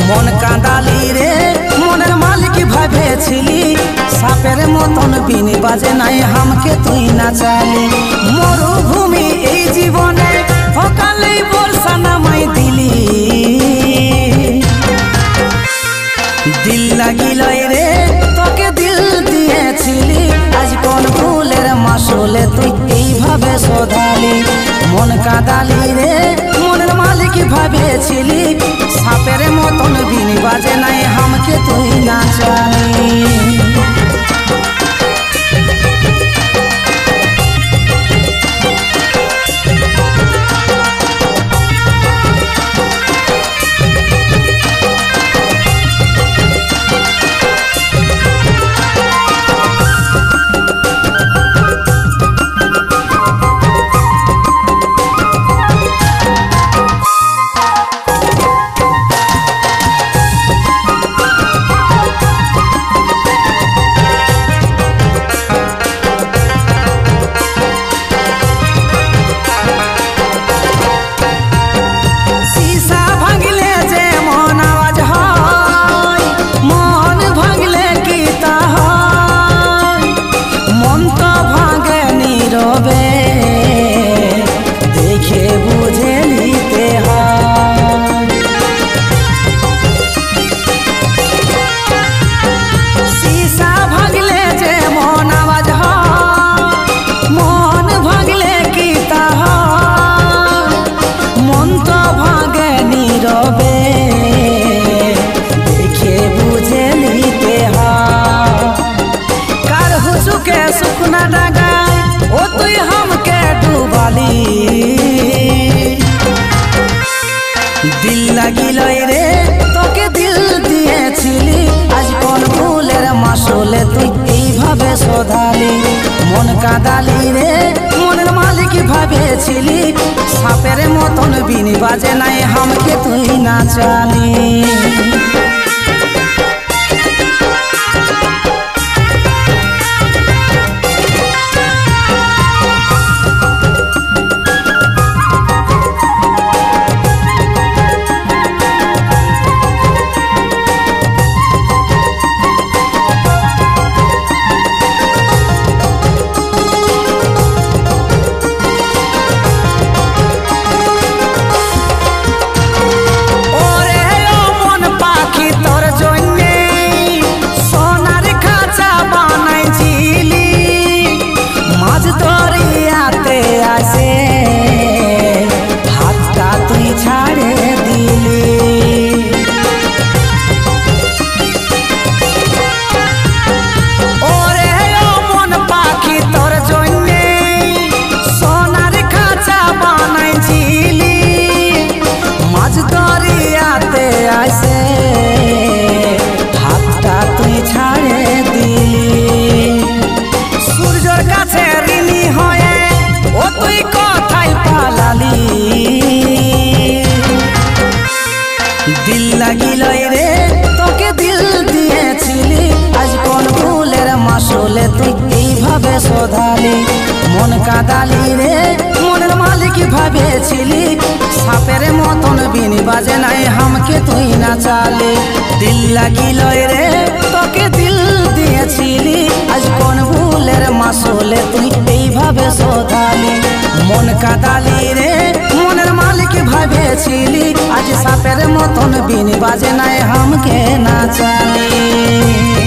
मन कांदाली रे मনের मालिक ভাবেছিলি সাপের মতন বিনি বাজে নাই হামকে তুই নাচালি মরুভূমি এই জীবনে সকালেই বর্ষা নামাই দিলি দিল লাগিল রে তোকে দিল দিয়েছিলি আজ কোন ফুলের মাসলে তুই এইভাবে শোধালি মন কাঁদালি রে মনের মালিক ভাবেছিলি সাপের মতন বিনি বাজে নাই হামকে তুই নাচালি सुखना डगाई ओ तुई हमके डुबाली दिल লাগিল রে তোকে দিল দিয়েছিলি আজ কোন ফুলের মাসলে তুই এইভাবে শোধালি মন কাঁদালি রে মনের মালিক ভাবেছিলি সাপের মতন বিনি বাজে নাই হামকে তুই নাচালি दिल লাগিল রে তোকে দিল দিয়েছিলি আজ কোন ফুলের মাসলে তুই এইভাবে শোধালি মন কাঁদালি রে মনের মালিক ভাবেছিলি সাপের মতন বিনি বাজে নাই হামকে তুই নাচালি দিল লাগিল রে তোকে দিল দিয়েছিলি আজ কোন ফুলের মাসলে তুই এইভাবে শোধালি মন কাঁদালি রে মনের মালিক ভাবেছিলি আজ সাপের মতন বিনি বাজে নাই হামকে নাচালি।